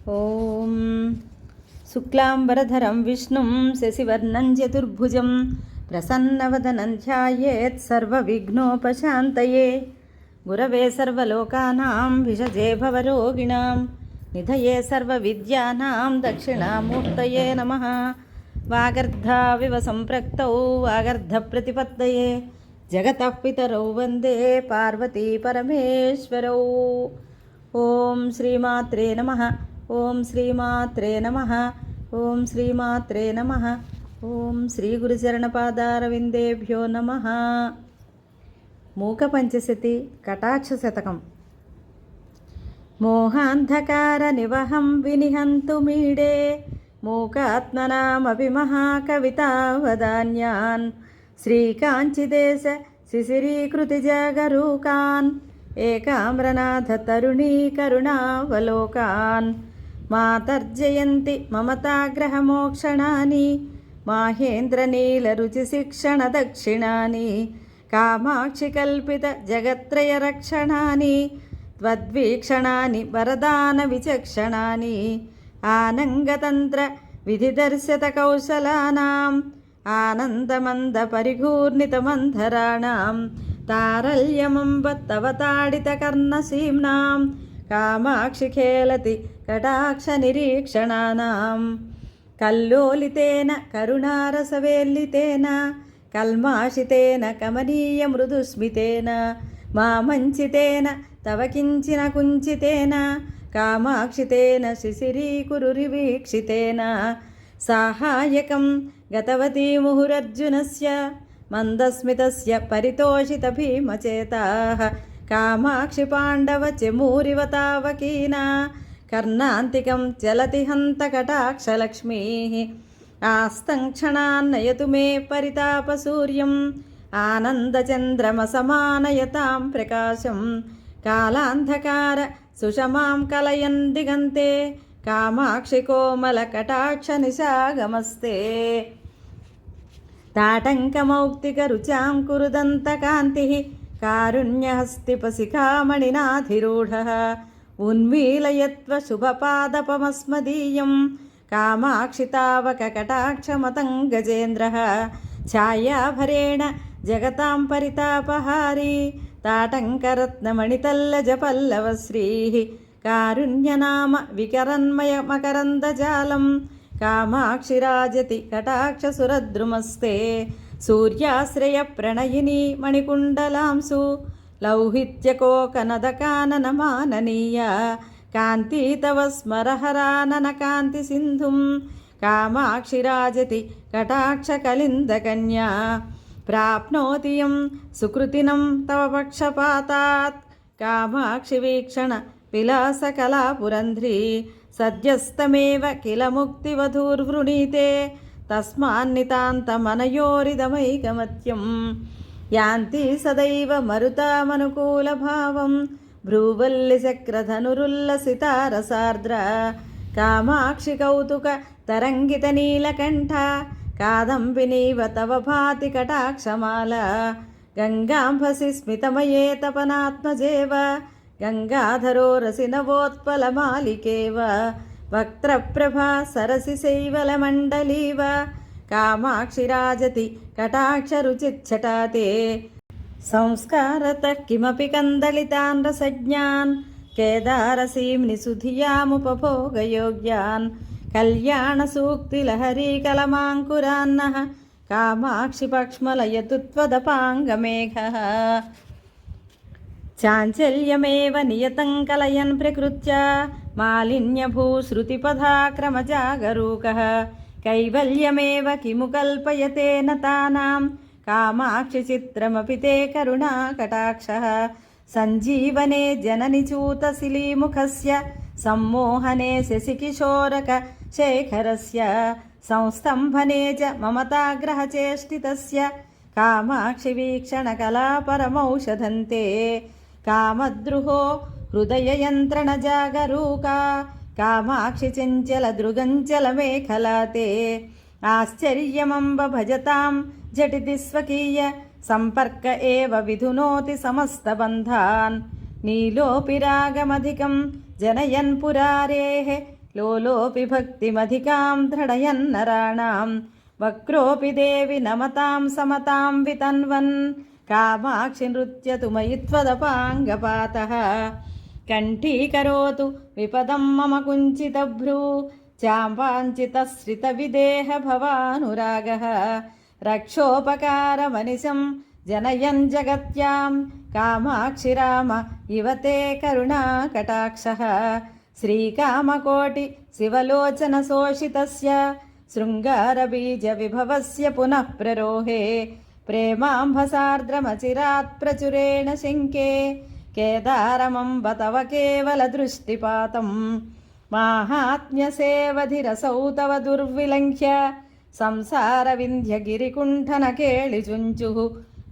ఓం శుక్లాంబరధరం విష్ణుం శశివర్ణం చతుర్భుజం ప్రసన్నవదనం ధ్యాయేత్ సర్వవిఘ్నోపశాంతయే గురవే సర్వలోకానాం విషజే భవరోగిణాం నిధయే సర్వవిద్యానాం దక్షిణామూర్తయే నమః. వాగర్ధావివ సంప్రక్తౌ వాగర్ధప్రతిపత్తయే జగతః పితరౌ వందే పార్వతీ పరమేశ్వరౌ. ఓం శ్రీమాత్రే నమః. ఓం శ్రీమాత్రే నమః. ఓం శ్రీమాత్రే నమః. ఓం శ్రీ గురుచరణపాదారవిందేభ్యో నమః. మూక పంచశతి కటాక్ష శతకం. మోహాంధకార నివహం వినిహంతు మీడే మూకాత్మనామపి మహాకవితావదాన్యాన్ శ్రీకాంచిదేశ శిశిరీకృతి జాగరూకాన్ ఏకామ్రనాథ తరుణీ కరుణావలోకాన్ మాతర్జయంతి మమతాగ్రహమోక్షణాని మాహేంద్రనీలరుచిశిక్షణ దక్షిణాని కామాక్షి కల్పిత జగత్రయ రక్షణాని త్వద్వీక్షణాని వరదాన విచక్షణాని ఆనంగతంత్ర విధిదర్శత కౌశలానాం ఆనందమంద పరిఘూర్ణితమంధరాణాం తారల్యమంబ తవ తాడిత కర్ణసీమ్నాం కామాక్షి ఖేలతి కటాక్ష నిరీక్షణానాం కల్లోలితేన కరుణారసవేల్లితేన కల్మాషితేన కమనీయ మృదుస్మితేన మామంచితేన తవ కించిన కుంచితేన కామాక్షితేన శిశిరీకురురివీక్షితేన సాహాయకం గతవతీ ముహురర్జునస్య మందస్మితస్య పరితోషిత భీమచేతాః కామాక్షి పాండవ చెమూరివ తావకీనా కర్ణాంతికం చలతి హంత కటాక్షలక్ష్మీః ఆస్తం క్షణాన్నయతు మే పరితాపసూర్యం ఆనందచంద్రమసమానయతాం ప్రకాశం కాలాంధకార సుషమాం కలయన్ దిగంతే కామాక్షి కోమల కటాక్ష నిశాగమస్తే తాటంకమౌక్తిక రుచాం కురుదంతకాంతి కారుణ్యహస్తిపశిఖామణినాధిరూఢ ఉన్మీలయత్వ శుభపాదపమస్మదీయం కామాక్షి తావక కటాక్షమతం గజేంద్ర ఛాయాభరేణ జగతాం పరితాపహారీ తాటంకరత్నమణితల్లజపల్లవశ్రీ కారుణ్యనామ వికరన్మయ మకరందజాలం కామాక్షిరాజతి కటాక్షసురద్రుమస్తే సూర్యాశ్రయ ప్రణయిని మణికుండలాంసు లౌహిత్యకోకనదకాననమాననీయ కాంతి తవ స్మరహరానన కాంతి సింధుం కామాక్షిరాజతి కటాక్షకలిందకన్యా ప్రాప్నోతి యం సుకృతినం తవ పక్షపాతాత్ కామాక్షి వీక్షణ విలాసకళాపురంధ్రీ సద్యస్తమేవ కిల ముక్తివధూర్వృణీతే తస్మాన్నితాంతమనయోరిదమైకమత్యం యాంతి సదైవ మరుతామనుకూలభావం భ్రూవల్లిచక్రధనురుల్లసితారసార్ద్ర కామాక్షి కౌతుక తరంగిత నీలకంఠ కాదంబినీవ తవ భాతి కటాక్షమాల గంగాంభసి స్మితమయే తపనాత్మజేవ గంగాధరో రసినవోత్పలమాలికేవ వక్త్రప్రభా సరసి శైవలమండలీవ కామాక్షిరాజతి కటాక్షరుచిచ్చటాతే సంస్కారతః కిమపి కందళితాన్ రసజ్ఞాన్ కేదారసీంని సుధియాముపభోగయోగ్యాన్ కళ్యాణసూక్తిలహరీకలమాంకురాన్నః కామాక్షి పక్ష్మలయతు త్వదపాంగమేఘః చాంచల్యమేవ నియతం కలయన్ ప్రకృత్య మాలిన్యభూశ్రుతిపథాక్రమజాగరూకः కైవల్యమేవ కిము కల్పయతేన తానాం కామాక్షి చిత్రమపి తే కరుణాకటాక్షः సంజీవనే జననిచూతశిలీముఖస్య సమ్మోహనే శశికిశోరక శేఖరస్య సంస్తంభనే చ మమతాగ్రహచేష్టితస్య కామాక్షి వీక్షణకళా పరమౌషధంతే కామద్రుహో హృదయయంత్రణ జాగరూకా కామాక్షి చంచల దృగంచల మేఖలాతే ఆశ్చర్యమంబ భజతాం झटिति स्वकीय संपर्क एव विधुनोति समस्तबन्धान् नीलोऽपि रागमधिकं जनयन् पुरारेः लोलोऽपि भक्तिमधिकां दृढयन्नराणां वक्रोऽपि देवि नमतां समतां वितन्वन् कामाक्षि नृत्यतु मयि त्वदपाङ्गपातः कण्ठीकरोतु विपदं मम कुञ्चितभ्रू चाम्बाञ्चितश्रितविदेह भवानुरागः रक्षोपकारमनिशं जनयन् जगत्यां कामाक्षि राम इव ते करुणाकटाक्षः श्रीकामकोटि शिवलोचनशोषितस्य शृङ्गारबीजविभवस्य पुनः प्ररोहे प्रेमाम्भसार्द्रमचिरात् प्रचुरेण शङ्के केदारमम्ब तव केवलदृष्टिपातं माहात्म्यसेवधिरसौ तव दुर्विलङ्घ्य संसारविन्ध्यगिरिकुण्ठनकेळिचुञ्चुः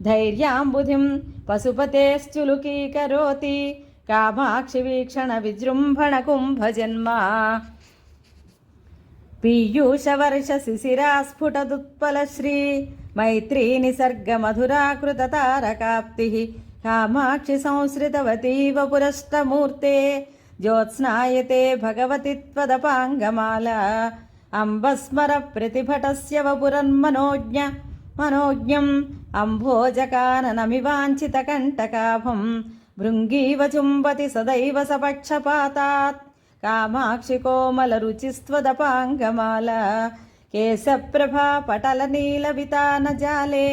धैर्याम्बुधिं पशुपतेश्चुलुकीकरोति कामाक्षि वीक्षणविजृम्भणकुम्भजन्मा पीयूषवर्षशिशिरास्फुटदुत्पलश्री मैत्री निसर्गमधुराकृततारकाप्तिः कामाक्षि संसृतवतीव पुरष्टमूर्ते ज्योत्स्नायते भगवति त्वदपाङ्गमाला अम्बस्मरप्रतिभटस्य वपुरन्मनोज्ञम् अम्भोजकाननमिवाञ्छितकण्टकाभं भृङ्गीव चुम्बति सदैव सपक्षपातात् कामाक्षि कोमलरुचिस्त्वदपाङ्गमाला केशप्रभा पटलनीलवितानजाले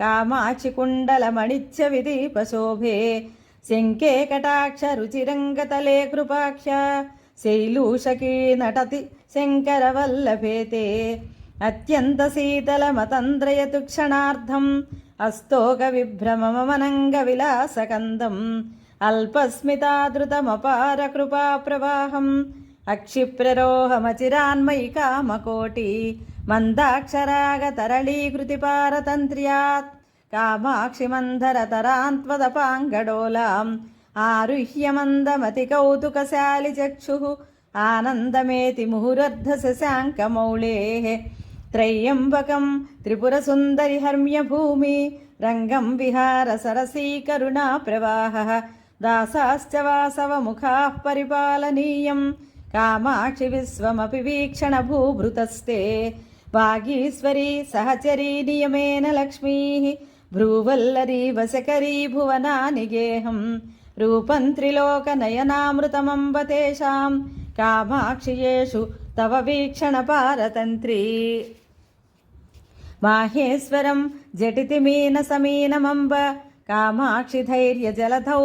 कामाक्षि कुण्डलमणिच्च विदीपशोभे शङ्के कटाक्षरुचिरङ्गतले कृपाख्या शैलूषकी नटति शङ्करवल्लभेते अत्यन्तशीतलमतन्द्रयतु क्षणार्धम् अस्तोकविभ्रममनङ्गविलासकन्दम् अल्पस्मितादृतमपारकृपाप्रवाहम् अक्षिप्ररोहमचिरान्मयि कामकोटि मन्दाक्षरागतरळीकृतिपारतन्त्र्यात् कामाक्षि मन्धरतरान्त्वदपाङ्गडोलाम् आरुह्य मन्दमतिकौतुकशालिचक्षुः आनन्दमेति मुहुरर्धशशाङ्कमौळेः त्रय्यम्बकं त्रिपुरसुन्दरि हर्म्यभूमि रङ्गं विहार सरसीकरुणाप्रवाहः दासाश्च वासवमुखाः परिपालनीयं कामाक्षि विश्वमपि वीक्षणभूभृतस्ते वागीश्वरी सहचरी नियमेन लक्ष्मीः भ्रूवल्लरी वशकरी भुवनानि गेहं रूपं त्रिलोकनयनामृतमम्ब तेषां कामाक्षि येषु तव वीक्षणपारतन्त्री माहेश्वरं झटिति मीनसमीनमम्ब कामाक्षि धैर्यजलधौ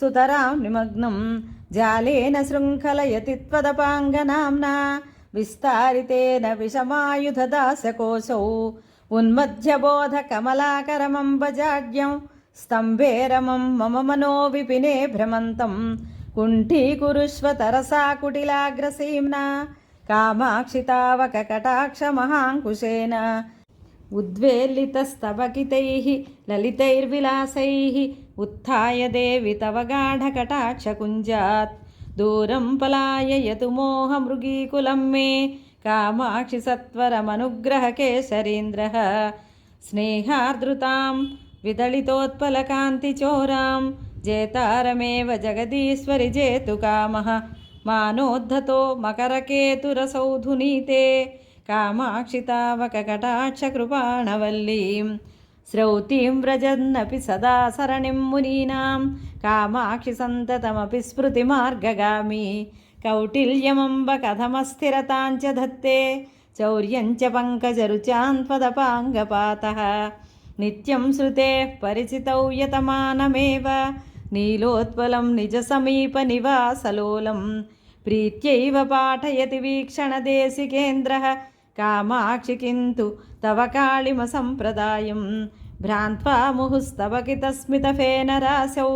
सुतरां निमग्नं जालेन शृङ्खलयति त्वदपाङ्गनाम्ना विस्तारितेन विषमायुधदासकोशौ उन्मध्यबोधकमलाकरमम्बजाड्यं स्तम्भेरमं मम मनो विपिने भ्रमन्तं कुण्ठीकुरुष्व तरसा कुटिलाग्रसीम्ना कामाक्षि तावककटाक्षमहाङ्कुशेन उद्वेलितस्तबकितैः ललितैर्विलासैः उत्थाय देवि तव गाढकटाक्षकुञ्जात् दूरं पलाययतु मोहमृगीकुलं मे कामाक्षि सत्वरमनुग्रहकेशरीन्द्रः स्नेहार्द्रुतां विदलितोत्पलकान्तिचोरां जेतारमेव जगदीश्वरि जेतु कामः मानोद्धतो मकरकेतुरसौधुनीते कामाक्षि तावककटाक्षकृपाणवल्लीं स्रौतीं व्रजन्नपि सदा सरणिं मुनीनां कामाक्षि सन्ततमपि स्मृतिमार्गगामी कौटिल्यमम्ब कथमस्थिरतां च धत्ते चौर्यं च पङ्कजरुचां त्वदपाङ्गपातः नित्यं श्रुतेः परिचितौ यतमानमेव नीलोत्पलं निजसमीपनिवासलोलं प्रीत्यैव पाठयति वीक्षणदेशिकेन्द्रः कामाक्षि किन्तु तव काळिमसम्प्रदायं भ्रान्त्वा मुहुस्तवकितस्मितफेनरासौ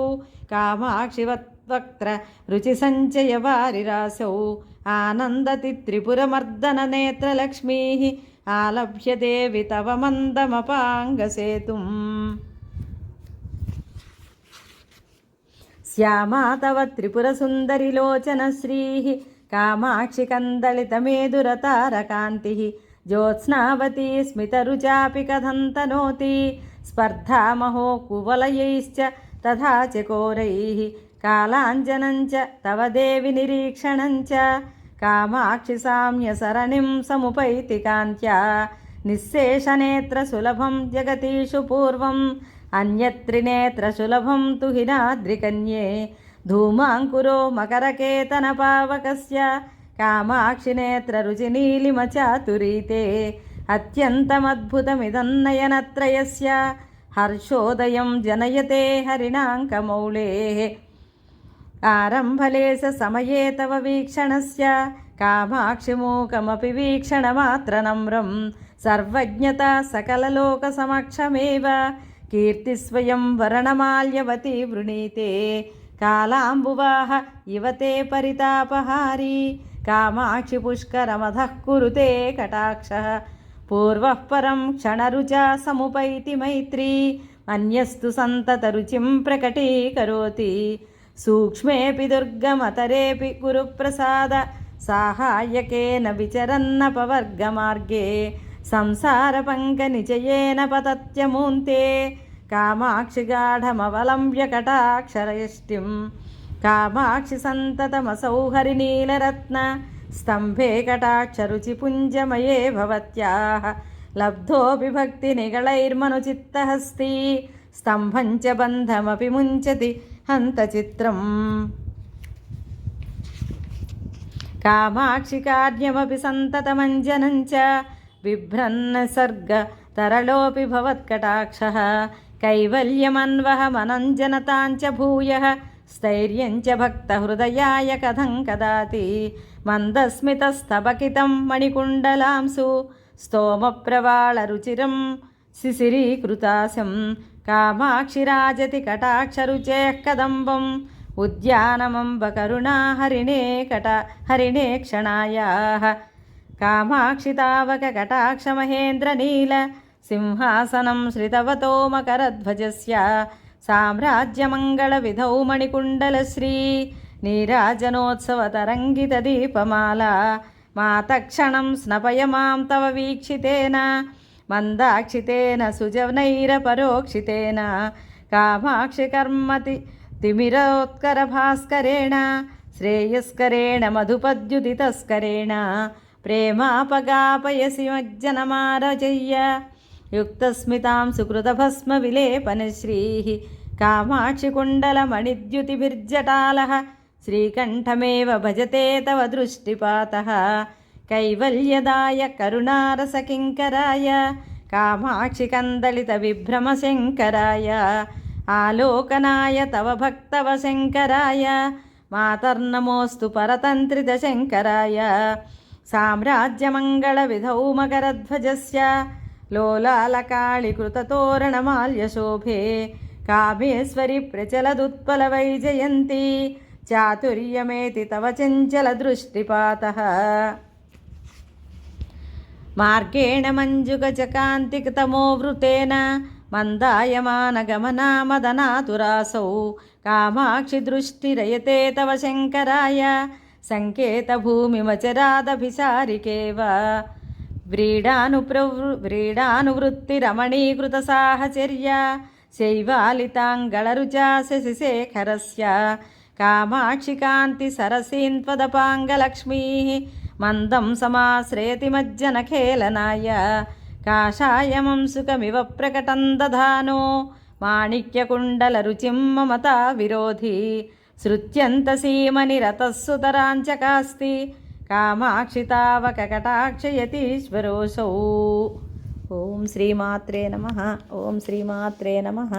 कामाक्षि वक्त्र रुचिसञ्चयवारिरासौ आनन्दति त्रिपुरमर्दननेत्रलक्ष्मीः आलभ्य देवि तव मन्दमपाङ्गसेतुम् श्यामा तव त्रिपुरसुन्दरिलोचनश्रीः कामाक्षि कन्दलितमेदुरतारकान्तिः ज्योत्स्नावती स्मितरुचापि कथन्तनोति स्पर्धामहो कुवलयैश्च तथा च कोरैः कालाञ्जनं च तव देवि निरीक्षणं च కామాక్షి సామ్యసరణిం సముపైతి కాంత్యా నిశ్శేషనేత్రసులభం జగతీషు పూర్వం అన్యత్రినేత్రసులభం తు హినాద్రికన్యే ధూమాంకురో మకరకేతనపావకస్య కామాక్షినేత్రరుచినీలిమచాతురీతే అత్యంతమద్భుతమిదన్నయనత్రయస్య హర్షోదయం జనయతే హరిణాంకమౌళేః ఆరంభలేశ సమయే తవ వీక్షణస్య కామాక్షిమూకమపి వీక్షణమాత్రనమ్రం సర్వజ్ఞత సకలలోకసమక్షమేవ కీర్తిస్వయం వరణమాల్యవతి వృణీతే కాలాంబువాహ ఇవతే పరితాపహారీ కామాక్షి పుష్కరమధః కురుతే కటాక్షః పూర్వః పరం క్షణరుచా సముపైతి మైత్రీ అన్యస్తు సంతతరుచిం ప్రకటీకరోతి సూక్ష్మేపి దుర్గమతరేపి గురుప్రసాద సాహాయకేన విచరన్నపవర్గమార్గే సంసారపంకనిచయేన పతత్యమూంతే కామాక్షి గాఢమవలంబ్య కటాక్షరయష్టిం కామాక్షి సంతతమసౌ హరినీలరత్న స్తంభే కటాక్షరుచిపుంజమయే భవత్యాః లబ్ధోపి భక్తినిగళైర్మనుచిత్తహస్తి స్తంభం చ బంధమపి ముంచతి హంతచిత్రం కామాక్షి కార్యమపి సంతతమంజనం చ బిభ్రన్న సర్గ తరళోపి భవత్కటాక్షః కైవల్యమన్వహమనంజనతాంచ భూయః స్థైర్యం చ భక్తహృదయాయ కథం కదాతి మందస్మితస్తబకితం మణికుండలాంసు స్తోమప్రవాళరుచిరం శిశిరీకృతాశం కామాక్షిరాజతి కటాక్షరుచేః కదంబం ఉద్యానమంబ కరుణా హరిణే క్షణాయాః కామాక్షి తావక కటాక్షమహేంద్రనీల సింహాసనం శ్రితవతో మకరధ్వజస్య సామ్రాజ్యమంగళవిధౌ మణికుండలశ్రీ నీరాజనోత్సవతరంగితదీపమాలా మాతక్షణం స్నపయ మాం తవ వీక్షితేన మందాక్షితేన సుజనైరపరోక్షితేన కామాక్షి కర్మతి తిమిరోత్కరభాస్కరేణ శ్రేయస్కరేణ మధుపద్యుదితస్కరేణ ప్రేమాపగాపయసి మజ్జనమారచయ్య యుక్తస్మితాం సుకృతభస్మ విలేపనశ్రీః కామాక్షి కుండలమణిద్యుతిభిర్జటాలః శ్రీకంఠమేవ భజతే తవ దృష్టిపాతః కైవల్యదాయ కరుణారసకింకరాయ కామాక్షి కందళిత విభ్రమశంకరాయ ఆలోకనాయ తవ భక్తవ శంకరాయ మాతర్నమోస్తు పరతంత్రిత శంకరాయ సామ్రాజ్యమంగళవిధౌ మకరధ్వజస్య లోలాలకాళికృతతోరణమాల్యశోభే కామేశ్వరి ప్రచలదుత్పలవైజయంతి చాతుర్యమేతి తవ చంచలదృష్టిపాతః మార్గేణ మంజుగజకాంతికతమోవృతేన మందాయమానగమనా మదనాతురాసౌ కామాక్షి దృష్టిరయతే తవ శంకరాయ సంకేతభూమిమచరాదభిసారికేవ వ్రీడానువృత్తిరమణీకృతసాహచర్య శైవాలితాంగళరుచా శశిశేఖరస్య కామాక్షి కాంతి సరసీన్త్వదపాంగలక్ష్మీః మందం సమాశ్రయతి మజ్జనఖేళనాయ కాషాయమం సుఖమివ ప్రకటం దధానో మాణిక్యకుండలరుచిం మమతా విరోధి శృత్యంతసీమనిరతస్సుతరాంచకాస్తి కామాక్షి తావక కటాక్షయతీశ్వరోऽసౌ. ఓం శ్రీమాత్రే నమః. ఓం శ్రీమాత్రే నమః.